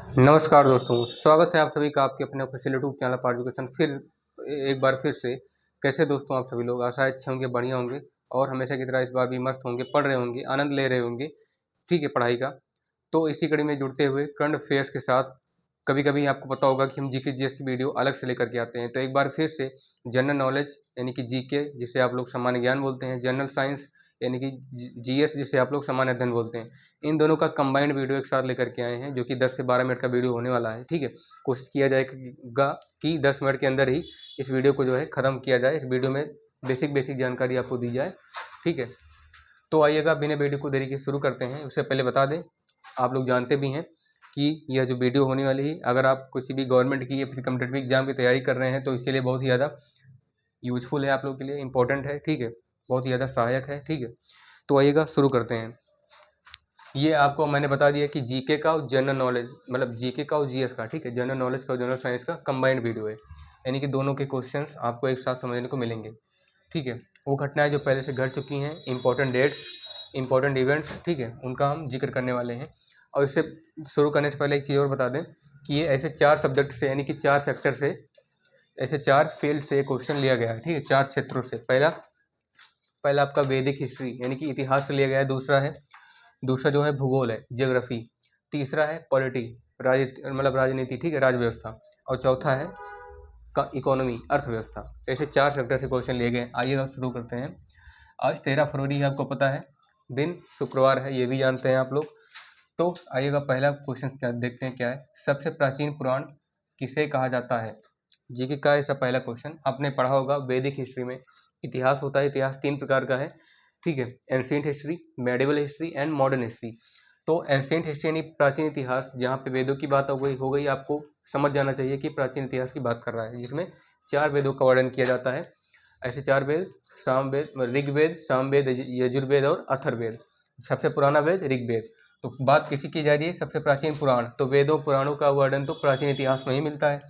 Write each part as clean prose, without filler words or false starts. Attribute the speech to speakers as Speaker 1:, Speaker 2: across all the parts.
Speaker 1: नमस्कार दोस्तों, स्वागत है आप सभी का आपके अपने official YouTube channel part education. फिर एक बार फिर से कैसे दोस्तों आप सभी लोग, आशा अच्छे होंगे, बढ़िया होंगे और हमेशा की तरह इस बार भी मस्त होंगे, पढ़ रहे होंगे, आनंद ले रहे होंगे, ठीक है, पढ़ाई का। तो इसी कड़ी में जुड़ते हुए करंट अफेयर्स के साथ कभी कभी आपको पता होगा कि हम जीके जीएस की वीडियो अलग से लेकर के आते हैं। तो एक बार फिर से जनरल नॉलेज यानी कि जीके जिसे आप लोग सामान्य ज्ञान बोलते हैं, जनरल साइंस यानी कि जीएस जिसे आप लोग सामान्य अध्ययन बोलते हैं, इन दोनों का कंबाइंड वीडियो एक साथ लेकर के आए हैं, जो कि 10 से 12 मिनट का वीडियो होने वाला है। ठीक है, कोशिश किया जाएगा कि 10 मिनट के अंदर ही इस वीडियो को जो है ख़त्म किया जाए। इस वीडियो में बेसिक जानकारी आपको दी जाए। ठीक है, तो आइएगा बिना वीडियो को देरी के शुरू करते हैं। उससे पहले बता दें, आप लोग जानते भी हैं कि यह जो वीडियो होने वाली है, अगर आप किसी भी गवर्नमेंट की या फिर कम्पिटेटिव एग्जाम की तैयारी कर रहे हैं तो इसके लिए बहुत ही ज़्यादा यूजफुल है, आप लोग के लिए इंपॉर्टेंट है। ठीक है, बहुत ही ज़्यादा सहायक है। ठीक है, तो आइएगा शुरू करते हैं। ये आपको मैंने बता दिया कि जीके का और जनरल नॉलेज, मतलब जीके का और जीएस का, ठीक है, जनरल नॉलेज का और जनरल साइंस का कंबाइंड वीडियो है, यानी कि दोनों के क्वेश्चंस आपको एक साथ समझने को मिलेंगे। ठीक है, वो घटनाएं जो पहले से घट चुकी हैं, इंपॉर्टेंट डेट्स, इंपॉर्टेंट इवेंट्स, ठीक है, उनका हम जिक्र करने वाले हैं। और इससे शुरू करने से पहले एक चीज़ और बता दें कि ये ऐसे 4 सब्जेक्ट से, यानी कि 4 सेक्टर से, ऐसे 4 फील्ड से क्वेश्चन लिया गया है। ठीक है, 4 क्षेत्रों से। पहला आपका वैदिक हिस्ट्री यानी कि इतिहास से लिया गया है। दूसरा जो है भूगोल है, ज्योग्राफी। तीसरा है पॉलिटी, मतलब राजनीति, ठीक है, राज व्यवस्था। और चौथा है का इकोनॉमी, अर्थव्यवस्था। तो ऐसे 4 सेक्टर से क्वेश्चन लिए गए। आइए शुरू करते हैं। आज 13 फरवरी है, आपको पता है, दिन शुक्रवार है, ये भी जानते हैं आप लोग। तो आइएगा पहला क्वेश्चन देखते हैं क्या है। सबसे प्राचीन पुराण किसे कहा जाता है? जीके का ऐसा पहला क्वेश्चन आपने पढ़ा होगा वैदिक हिस्ट्री में। इतिहास होता है, इतिहास 3 प्रकार का है। ठीक है, ancient history, medieval history and modern history. तो एंशिएंट हिस्ट्री यानी प्राचीन इतिहास, जहाँ पे वेदों की बात हो गई, आपको समझ जाना चाहिए कि प्राचीन इतिहास की बात कर रहा है, जिसमें 4 वेदों का वर्णन किया जाता है। ऐसे 4 वेद, सामवेद, ऋग्वेद, सामवेद, यजुर्वेद और अथर्ववेद। सबसे पुराना वेद ऋग्वेद। तो बात किसी की जा रही है, सबसे प्राचीन पुराण, तो वेदों पुराणों का वर्णन तो प्राचीन इतिहास में ही मिलता है।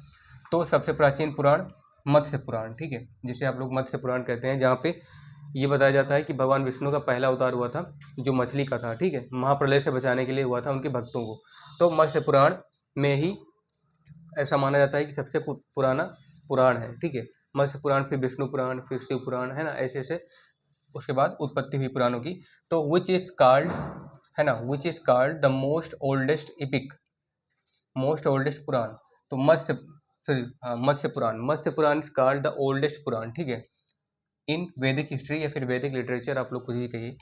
Speaker 1: तो सबसे प्राचीन पुराण मत्स्य पुराण, ठीक है, जिसे आप लोग मत्स्य पुराण कहते हैं, जहाँ पे ये बताया जाता है कि भगवान विष्णु का पहला अवतार हुआ था, जो मछली का था। ठीक है, महाप्रलय से बचाने के लिए हुआ था उनके भक्तों को। तो मत्स्य पुराण में ही ऐसा माना जाता है कि सबसे पुराना पुराण है। ठीक है, मत्स्य पुराण, फिर विष्णु पुराण, फिर शिव पुराण, है ना, ऐसे ऐसे उसके बाद उत्पत्ति हुई पुराणों की। तो विच इज कॉल्ड, है ना, which is called the most oldest epic, most oldest Puran. तो Matsya Puran is called the oldest Puran. ठीक है, इन वैदिक हिस्ट्री या फिर वैदिक लिटरेचर, आप लोग कुछ भी कहिए।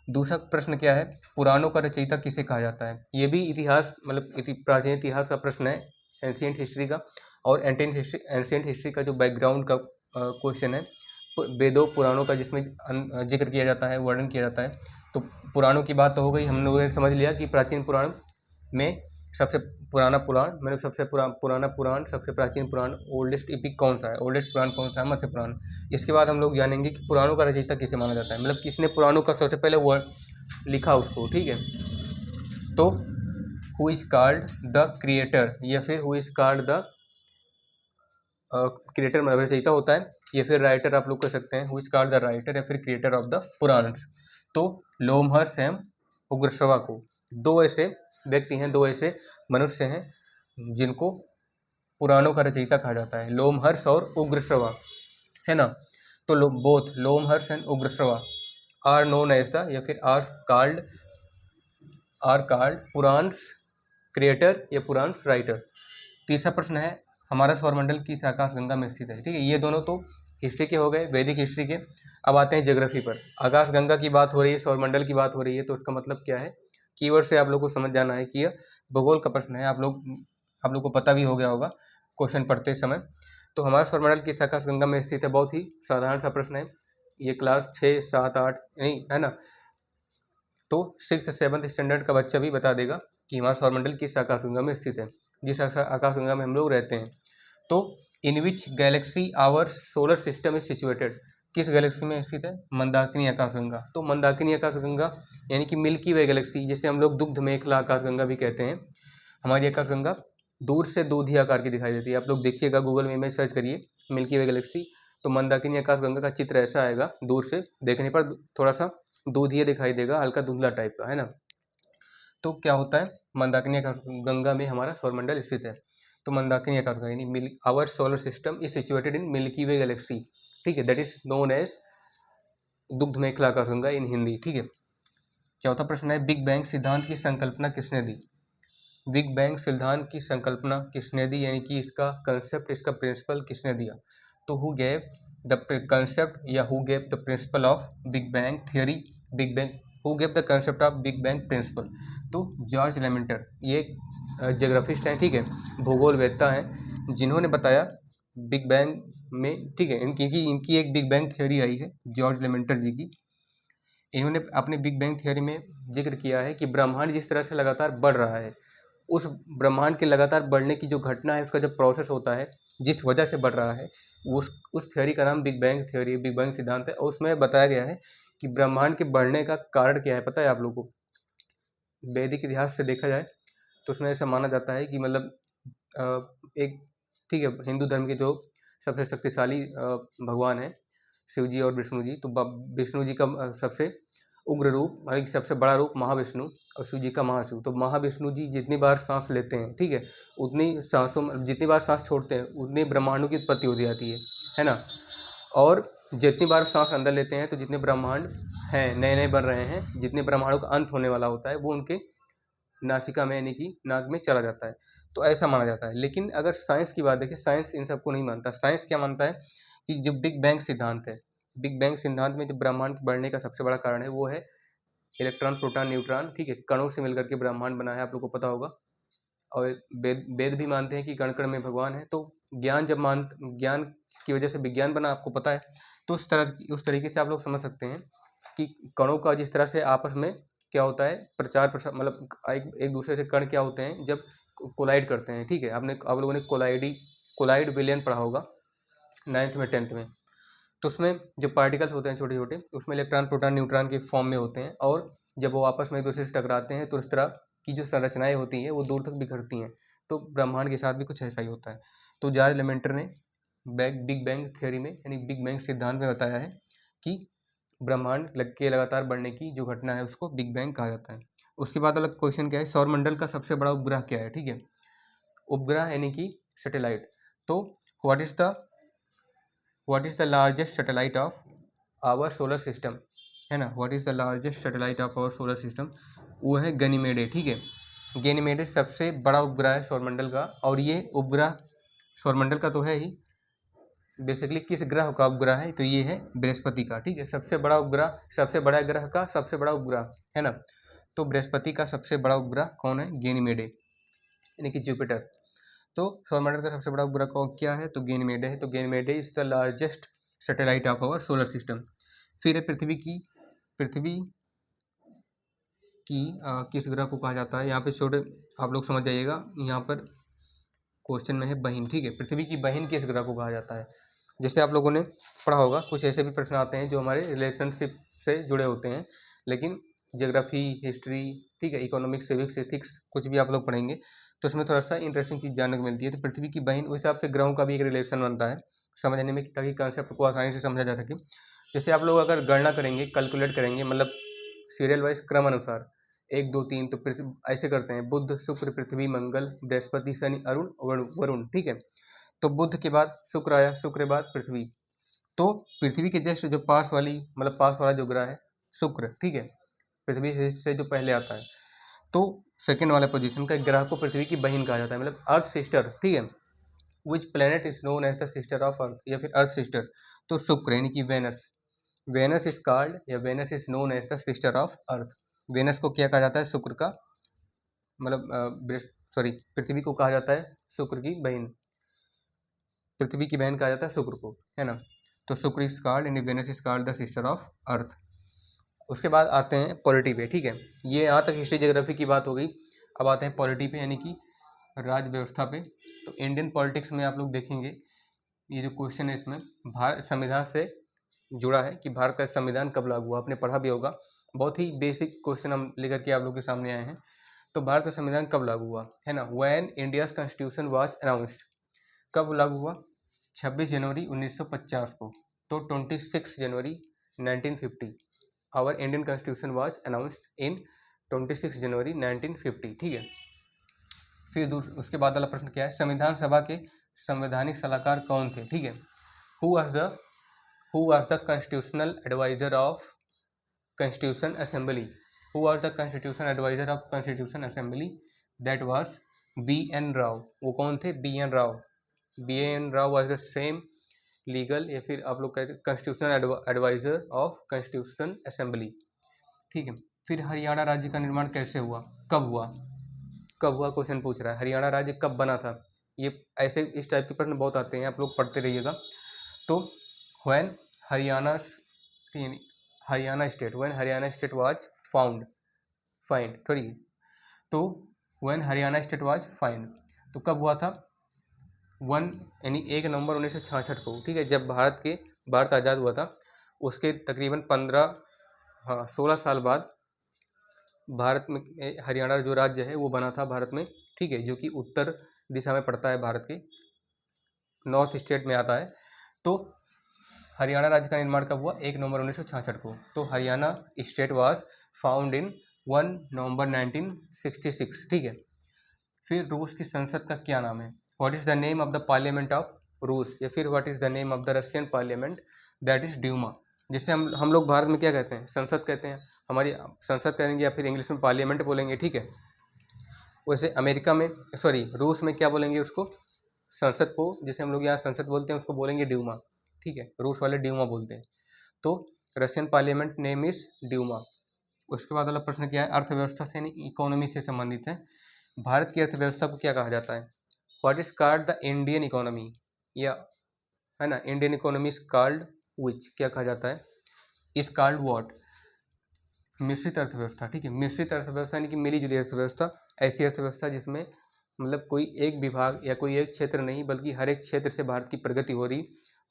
Speaker 1: दूसरा प्रश्न क्या है, पुराणों का रचयिता किसे कहा जाता है? ये भी इतिहास, मतलब प्राचीन इतिहास का प्रश्न है, एंशिएंट हिस्ट्री का। और एंशिएंट हिस्ट्री का जो बैकग्राउंड का क्वेश्चन है, वेदों पुराणों का, जिसमें जिक्र किया जाता है, वर्णन किया जाता है। तो पुराणों की बात तो हो गई, हम लोगों ने समझ लिया कि प्राचीन पुराण में सबसे पुराना पुराण, मतलब सबसे पुराना पुराण, सबसे प्राचीन पुराण, ओल्डेस्ट इपिक कौन सा है, ओल्डेस्ट पुराण कौन सा है? मत्स्य पुराण। इसके बाद हम लोग जानेंगे कि पुराणों का रचयिता किसे माना जाता है, मतलब किसने पुराणों का सबसे पहले वर्ड लिखा उसको। ठीक है, तो who is called the creator, या फिर who is called the creator, मतलब रचयिता होता है, या फिर राइटर आप लोग कह सकते हैं, who is called the writer या फिर क्रिएटर ऑफ द पुराण्स। तो लोमहर्ष एवं उग्रश्रवा को, दो ऐसे व्यक्ति हैं, दो ऐसे मनुष्य हैं जिनको पुराणों का रचयिता कहा जाता है, लोमहर्ष और उग्रश्रवा, है ना। तो both Lomaharsha and Ugrashrava are known as the, या फिर आर कॉल्ड पुराण्स क्रिएटर या पुराण्स राइटर। तीसरा प्रश्न है, हमारा सौरमंडल किस आकाशगंगा में स्थित है? ठीक है, ये दोनों तो हिस्ट्री के हो गए, वैदिक हिस्ट्री के। अब आते हैं ज्योग्राफी पर। आकाशगंगा की बात हो रही है, सौरमंडल की बात हो रही है, तो उसका मतलब क्या है? कीवर्ड से आप लोग को समझ जाना है कि यह भूगोल का प्रश्न है। आप लोग को पता भी हो गया होगा क्वेश्चन पढ़ते समय। तो हमारा सौरमंडल किस आकाशगंगा में स्थित है, बहुत ही साधारण सा प्रश्न है, ये क्लास 6, 7, 8 नहीं, है ना। तो 6th 7th स्टैंडर्ड का बच्चा भी बता देगा कि हमारा सौरमंडल किस आकाशगंगा में स्थित है, जिस आकाशगंगा में हम लोग रहते हैं। तो इन which galaxy our solar system is situated, किस गैलेक्सी में स्थित है? मंदाकिनी आकाशगंगा। तो मंदाकिनी आकाशगंगा यानी कि मिल्की वे गैलेक्सी, जिसे हम लोग दुग्ध मेखला आकाशगंगा भी कहते हैं, हमारी आकाशगंगा दूर से दूधी आकार की दिखाई देती है। आप लोग देखिएगा, गूगल में इमेज सर्च करिए मिल्की वे गैलेक्सी, तो मंदाकिनी आकाशगंगा का चित्र ऐसा आएगा, दूर से देखने पर थोड़ा सा दूधिया दिखाई देगा, हल्का धुंधला टाइप का, है ना। तो क्या होता है, मंदाकिनी आकाश गंगा में हमारा सौरमंडल स्थित है। तो मंदाकिनी आकाश गंगा यानी our solar system is situated in Milky Way galaxy, ठीक है, दैट इज नोन एज दुग्ध मेखला आकाश गंगा इन हिंदी, ठीक है। चौथा प्रश्न है, बिग बैंग सिद्धांत की संकल्पना किसने दी? बिग बैंग सिद्धांत की संकल्पना किसने दी, यानी कि इसका कंसेप्ट, इसका प्रिंसिपल किसने दिया? तो हु गेव द कंसेप्ट या who gave the principle of big bang theory, big bang, who gave the concept of big bang principle? तो जॉर्ज लेमेंटर, ये ज्योग्राफिस्ट हैं, ठीक है, भूगोलवेत्ता हैं, जिन्होंने बताया बिग बैंग में, ठीक है, इनकी एक बिग बैंग थियरी आई है जॉर्ज लेमेंटर जी की। इन्होंने अपने बिग बैंग थियरी में जिक्र किया है कि ब्रह्मांड जिस तरह से लगातार बढ़ रहा है, उस ब्रह्मांड के लगातार बढ़ने की जो घटना है, उसका जो प्रोसेस होता है, जिस वजह से बढ़ रहा है, उस थियरी का नाम big bang theory, big bang सिद्धांत है। और उसमें बताया गया है कि ब्रह्मांड के बढ़ने का कारण क्या है, पता है आप लोगों को? वैदिक इतिहास से देखा जाए तो उसमें ऐसा माना जाता है कि मतलब एक, ठीक है, हिंदू धर्म के जो सबसे शक्तिशाली भगवान हैं शिव जी और विष्णु जी, तो विष्णु जी का सबसे उग्र रूप, मतलब सबसे बड़ा रूप महाविष्णु, और शिव जी का महाशिव। तो महाविष्णु जी जितनी बार सांस लेते हैं, ठीक है, उतनी सांसों में, जितनी बार सांस छोड़ते हैं उतनी ब्रह्मांडों की उत्पत्ति होती जाती है ना। और जितनी बार सांस अंदर लेते हैं तो जितने ब्रह्मांड हैं नए नए बन रहे हैं, जितने ब्रह्मांडों का अंत होने वाला होता है वो उनके नासिका में यानी कि नाक में चला जाता है। तो ऐसा माना जाता है। लेकिन अगर साइंस की बात देखें, साइंस इन सबको नहीं मानता। साइंस क्या मानता है कि जो बिग बैंग सिद्धांत है, बिग बैंग सिद्धांत में जो ब्रह्मांड बढ़ने का सबसे बड़ा कारण है वो है इलेक्ट्रॉन प्रोटॉन न्यूट्रॉन, ठीक है, कणों से मिलकर के ब्रह्मांड बना है, आप लोग को पता होगा। और वेद भी मानते हैं कि कण कण में भगवान है। तो ज्ञान की वजह से विज्ञान बना, आपको पता है। तो उस तरीके से आप लोग समझ सकते हैं कि कणों का जिस तरह से आपस में क्या होता है, प्रचार प्रसार, मतलब एक दूसरे से कण क्या होते हैं जब कोलाइड करते हैं, ठीक है, आप लोगों ने कोलाइड विलियन पढ़ा होगा 9th में 10th में। तो उसमें जो पार्टिकल्स होते हैं छोटे छोटे, उसमें इलेक्ट्रॉन प्रोटॉन न्यूट्रॉन के फॉर्म में होते हैं, और जब वो आपस में एक दूसरे से टकराते हैं तो उस तरह की जो संरचनाएं होती हैं वो दूर तक बिखरती हैं। तो ब्रह्मांड के साथ भी कुछ ऐसा ही होता है। तो जॉर्ज लेमेंटर ने बिग बैंग थियरी में, यानी बिग बैंग सिद्धांत में बताया है कि ब्रह्मांड के लगातार बढ़ने की जो घटना है उसको बिग बैंग कहा जाता है। उसके बाद अलग क्वेश्चन क्या है, सौरमंडल का सबसे बड़ा उपग्रह क्या है, ठीक है, उपग्रह यानी कि सैटेलाइट। तो what is the largest satellite of our solar system, है ना, what is the largest satellite of our solar system? वो है गनीमेडे, ठीक है। गनीमेडे सबसे बड़ा उपग्रह है सौरमंडल का। और ये उपग्रह सौरमंडल का तो है ही, बेसिकली किस ग्रह का उपग्रह है, तो ये है बृहस्पति का, ठीक है, सबसे बड़ा उपग्रह, सबसे बड़ा ग्रह का सबसे बड़ा उपग्रह, है ना। तो बृहस्पति का सबसे बड़ा उपग्रह कौन है? गैनीमेडे, यानी कि जुपिटर। तो सौरमंडल का सबसे बड़ा उपग्रह कौन क्या है? तो गैनीमेडे है। तो Ganymede is the largest satellite of our solar system. फिर है पृथ्वी की किस ग्रह को कहा जाता है? यहाँ पे छोटे आप लोग समझ जाइएगा, यहाँ पर क्वेश्चन में है बहिन, ठीक है, पृथ्वी की बहिन किस ग्रह को कहा जाता है? जैसे आप लोगों ने पढ़ा होगा, कुछ ऐसे भी प्रश्न आते हैं जो हमारे रिलेशनशिप से जुड़े होते हैं, लेकिन ज्योग्राफी, हिस्ट्री, ठीक है, इकोनॉमिक्स, सिविक्स, एथिक्स, कुछ भी आप लोग पढ़ेंगे तो उसमें थोड़ा सा इंटरेस्टिंग चीज़ जानने को मिलती है। तो पृथ्वी की बहन, उस हिसाब से ग्रहों का भी एक रिलेशन बनता है समझने में, ताकि कंसेप्ट को आसानी से समझा जा सके। जैसे आप लोग अगर गणना करेंगे, कैलकुलेट करेंगे, मतलब सीरियल वाइज क्रम अनुसार 1 2 3, तो पृथ्वी ऐसे करते हैं, बुध शुक्र पृथ्वी मंगल बृहस्पति शनि अरुण वरुण, ठीक है। तो बुध के बाद शुक्र आया, शुक्र के बाद पृथ्वी। तो पृथ्वी के जस्ट जो पास वाली, मतलब पास वाला जो ग्रह है शुक्र, ठीक है, पृथ्वी से जो पहले आता है, तो सेकंड वाला पोजीशन का ग्रह को पृथ्वी की बहन कहा जाता है, मतलब अर्थ सिस्टर, ठीक है। Which planet is known as the sister of earth, या फिर अर्थ सिस्टर? तो शुक्र यानी कि वेनस, वेनस इज कॉल्ड, या Venus is known as the sister of earth. Venus को क्या कहा जाता है? शुक्र का, मतलब सॉरी, पृथ्वी को कहा जाता है शुक्र की बहन, पृथ्वी की बहन कहा जाता है शुक्र को, है ना। तो Shukra is called and Venus is called the sister of earth. उसके बाद आते हैं पॉलिटी पे, ठीक है, ये यहाँ तक हिस्ट्री ज्योग्राफी की बात हो गई। अब आते हैं पॉलिटी पे, यानी कि राज्य व्यवस्था पे। तो इंडियन पॉलिटिक्स में आप लोग देखेंगे, ये जो क्वेश्चन है इसमें भारत संविधान से जुड़ा है कि भारत का संविधान कब लागू हुआ, आपने पढ़ा भी होगा। बहुत ही बेसिक क्वेश्चन हम लेकर के आप लोग के सामने आए हैं। तो भारत का संविधान कब लागू हुआ, है ना? When India's constitution was announced, कब लागू हुआ? 26 जनवरी 1950 को। तो 26 जनवरी 1950 our Indian constitution was announced in 26 जनवरी 1950, ठीक है। फिर उसके बाद वाला प्रश्न क्या है, संविधान सभा के संवैधानिक सलाहकार कौन थे, ठीक है। Who was the constitutional adviser of constitution assembly, who was the constitution adviser of constitution assembly, that was B.N. Rao. वो कौन थे, B.N. Rao. B.N. Rao was the same legal, या फिर आप लोग कहते हैं constitutional adviser of constitution assembly, ठीक है। फिर हरियाणा राज्य का निर्माण कैसे हुआ, कब हुआ, कब हुआ क्वेश्चन पूछ रहा है। हरियाणा राज्य कब बना था, ये ऐसे इस टाइप के प्रश्न बहुत आते हैं, आप लोग पढ़ते रहिएगा। तो when Haryana state was find थोड़ी, तो when Haryana state was find, तो कब हुआ था, 1 नवंबर 1966 को, ठीक है। जब भारत आज़ाद हुआ था, उसके तकरीबन 16 साल बाद भारत में हरियाणा जो राज्य है वो बना था भारत में, ठीक है, जो कि उत्तर दिशा में पड़ता है, भारत के नॉर्थ स्टेट में आता है। तो हरियाणा राज्य का निर्माण कब हुआ, 1 नवंबर 1966 को। तो Haryana state was found in 1 नवंबर 1966, ठीक है। फिर रूस की संसद का क्या नाम है, what is the name of the parliament of रूस, या फिर what is the name of the Russian parliament, that is Duma. जैसे हम लोग भारत में क्या कहते हैं, संसद कहते हैं, हमारी संसद कहेंगे, या फिर इंग्लिश में पार्लियामेंट बोलेंगे, ठीक है। वैसे अमेरिका में, सॉरी, रूस में क्या बोलेंगे उसको, संसद को, जैसे हम लोग यहाँ संसद बोलते हैं, उसको बोलेंगे ड्यूमा, ठीक है। रूस वाले ड्यूमा बोलते हैं। तो Russian parliament name is Duma. उसके बाद वाला प्रश्न क्या है, अर्थव्यवस्था से, यानी इकोनॉमी से संबंधित है। भारत की अर्थव्यवस्था को क्या कहा जाता है, what is called the Indian economy, या है ना, Indian economy is called which, क्या कहा जाता है, इज कॉल्ड व्हाट, मिश्रित अर्थव्यवस्था, ठीक है। मिश्रित अर्थव्यवस्था यानी कि मिली जुली अर्थव्यवस्था, ऐसी अर्थव्यवस्था जिसमें मतलब कोई एक विभाग या कोई एक क्षेत्र नहीं, बल्कि हर एक क्षेत्र से भारत की प्रगति हो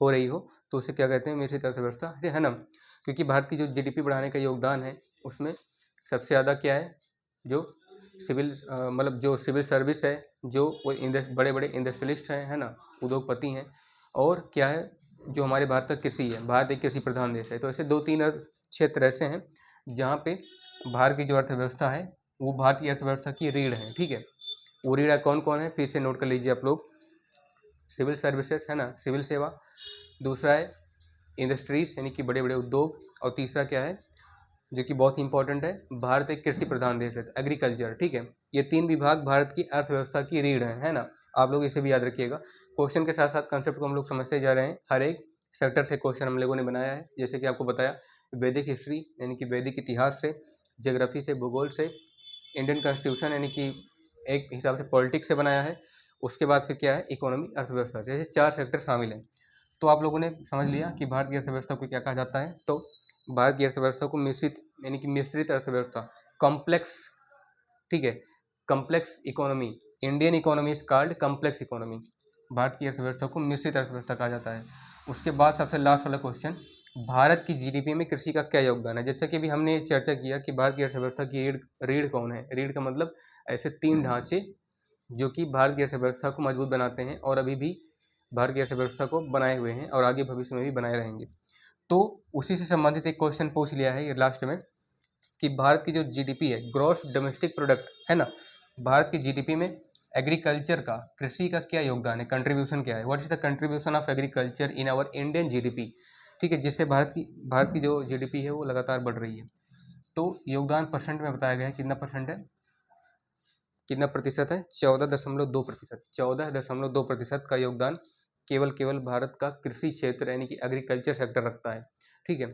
Speaker 1: रही हो, तो उसे क्या कहते हैं, मिश्रित अर्थव्यवस्था, है ना। क्योंकि भारत की जो GDP बढ़ाने का योगदान है, उसमें सबसे ज़्यादा क्या है, जो मतलब जो सिविल सर्विस है, जो बड़े बड़े इंडस्ट्रियलिस्ट हैं, है ना, उद्योगपति हैं, और क्या है, जो हमारे भारत का कृषि है, भारत एक कृषि प्रधान देश है। तो ऐसे 2-3 क्षेत्र ऐसे हैं जहाँ पे भारत की जो अर्थव्यवस्था है वो भारत की अर्थव्यवस्था की रीढ़ है, ठीक है। वो रीढ़ कौन कौन है, फिर से नोट कर लीजिए आप लोग, सिविल सर्विसेज, है ना, सिविल सेवा, दूसरा है इंडस्ट्रीज यानी कि बड़े बड़े उद्योग, और तीसरा क्या है जो कि बहुत ही इंपॉर्टेंट है, भारत एक कृषि प्रधान देश है, एग्रीकल्चर, ठीक है। ये 3 विभाग भारत की अर्थव्यवस्था की रीढ़ है ना। आप लोग इसे भी याद रखिएगा। क्वेश्चन के साथ साथ कंसेप्ट को हम लोग समझते जा रहे हैं, हर एक सेक्टर से क्वेश्चन हम लोगों ने बनाया है, जैसे कि आपको बताया वैदिक हिस्ट्री यानी कि वैदिक इतिहास से, ज्योग्राफी से, भूगोल से, इंडियन कॉन्स्टिट्यूशन यानी कि एक हिसाब से पॉलिटिक्स से बनाया है, उसके बाद फिर क्या है, इकोनॉमी, अर्थव्यवस्था, जैसे 4 सेक्टर शामिल हैं। तो आप लोगों ने समझ लिया कि भारत की अर्थव्यवस्था को क्या कहा जाता है। तो भारत की अर्थव्यवस्था को मिश्रित यानी कि मिश्रित अर्थव्यवस्था, कॉम्प्लेक्स, ठीक है, complex economy, Indian economy is called complex economy. Bharat की अर्थव्यवस्था को मिश्रित अर्थव्यवस्था कहा जाता है। उसके बाद सबसे लास्ट वाला क्वेश्चन, भारत की GDP में कृषि का क्या योगदान है। जैसे कि अभी हमने चर्चा किया कि भारत की अर्थव्यवस्था की रीढ़ कौन है, रीढ़ का मतलब ऐसे 3 ढांचे जो कि भारत की अर्थव्यवस्था को मजबूत बनाते हैं, और अभी भी भारत की अर्थव्यवस्था को बनाए हुए हैं, और आगे भविष्य में भी बनाए रहेंगे। तो उसी से संबंधित एक क्वेश्चन पूछ लिया है ये लास्ट में, कि भारत की जो GDP है, ग्रॉस डोमेस्टिक प्रोडक्ट, है ना, भारत की GDP में एग्रीकल्चर का, कृषि का क्या योगदान है, कंट्रीब्यूशन क्या है, what is the contribution of agriculture in our Indian GDP, ठीक है। जिससे भारत की जो GDP है वो लगातार बढ़ रही है। तो योगदान परसेंट में बताया गया है, कितना परसेंट है, कितना प्रतिशत है, 14.2%, 14.2% का योगदान केवल भारत का कृषि क्षेत्र यानी कि एग्रीकल्चर सेक्टर रखता है, ठीक है।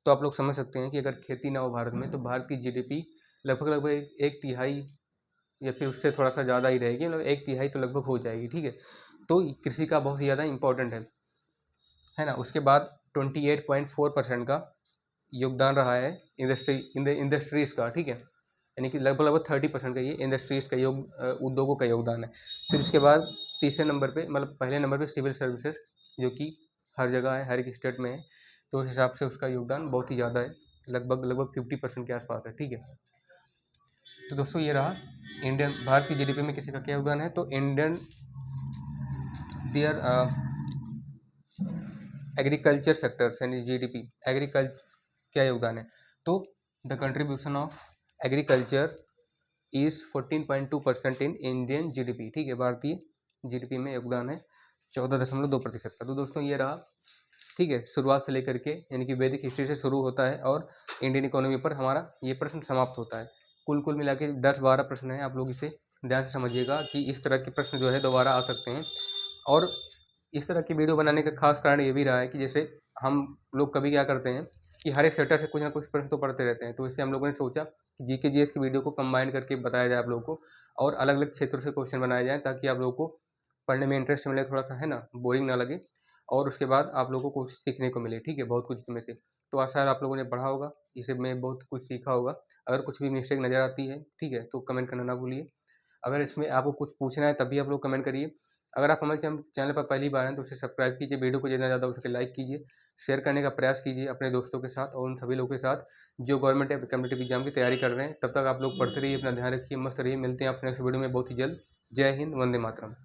Speaker 1: तो आप लोग समझ सकते हैं कि अगर खेती ना हो भारत में, तो भारत की GDP लगभग 1/3 या फिर उससे थोड़ा सा ज़्यादा ही रहेगी, मतलब 1/3 तो लगभग हो जाएगी, ठीक है। तो कृषि का बहुत ही ज़्यादा इंपॉर्टेंट है ना। उसके बाद 28.4% का योगदान रहा है इंडस्ट्रीज़ का, ठीक है, यानी कि लगभग 30% का ये इंडस्ट्रीज़ का उद्योगों का योगदान है। फिर उसके बाद तीसरे नंबर पे, मतलब पहले नंबर पे सिविल सर्विसेज, जो कि हर जगह है, हर एक स्टेट में है, तो उस हिसाब से उसका योगदान बहुत ही ज़्यादा है, लगभग 50% के आसपास है, ठीक है। तो दोस्तों ये रहा भारत की GDP में किसी का क्या योगदान है। तो देयर एग्रीकल्चर सेक्टर्स यानी GDP, एग्रीकल्चर क्या योगदान है, तो the contribution of agriculture is 14.2% in Indian GDP. ठीक है, भारतीय जीडीपी में योगदान है 14.2% का। तो दोस्तों ये रहा, ठीक है, शुरुआत से लेकर के, यानी कि वैदिक हिस्ट्री से शुरू होता है और इंडियन इकोनॉमी पर हमारा ये प्रश्न समाप्त होता है। कुल मिला के 10-12 प्रश्न हैं, आप लोग इसे ध्यान से समझिएगा कि इस तरह के प्रश्न जो है दोबारा आ सकते हैं। और इस तरह की वीडियो बनाने का खास कारण ये भी रहा है कि जैसे हम लोग कभी क्या करते हैं कि हर एक सेक्टर से कुछ ना कुछ प्रश्न तो पढ़ते रहते हैं, तो इससे हम लोगों ने सोचा कि जीके जीएस की वीडियो को कंबाइन करके बताया जाए आप लोगों को, और अलग अलग क्षेत्रों से क्वेश्चन बनाए जाएँ, ताकि आप लोगों को पढ़ने में इंटरेस्ट मिले, थोड़ा सा, है ना, बोरिंग ना लगे, और उसके बाद आप लोगों को कुछ सीखने को मिले। ठीक है, बहुत कुछ इसमें से। तो आशा है आप लोगों ने पढ़ा होगा, इसे में बहुत कुछ सीखा होगा। अगर कुछ भी मिस्टेक नज़र आती है, ठीक है, तो कमेंट करना ना भूलिए। अगर इसमें आपको कुछ पूछना है तभी आप लोग कमेंट करिए। अगर आप हमारे चैनल पर पहली बार हैं तो उसे सब्सक्राइब कीजिए, वीडियो को जितना ज़्यादा हो सके लाइक कीजिए, शेयर करने का प्रयास कीजिए अपने दोस्तों के साथ और उन सभी लोगों के साथ जो गवर्नमेंट या कॉम्पिटिटिव एग्जाम की तैयारी कर रहे हैं। तब तक आप लोग पढ़ते रहिए, अपना ध्यान रखिए, मस्त रहिए। मिलते हैं अपने नेक्स्ट वीडियो में बहुत ही जल्द। जय हिंद, वंदे मातरम।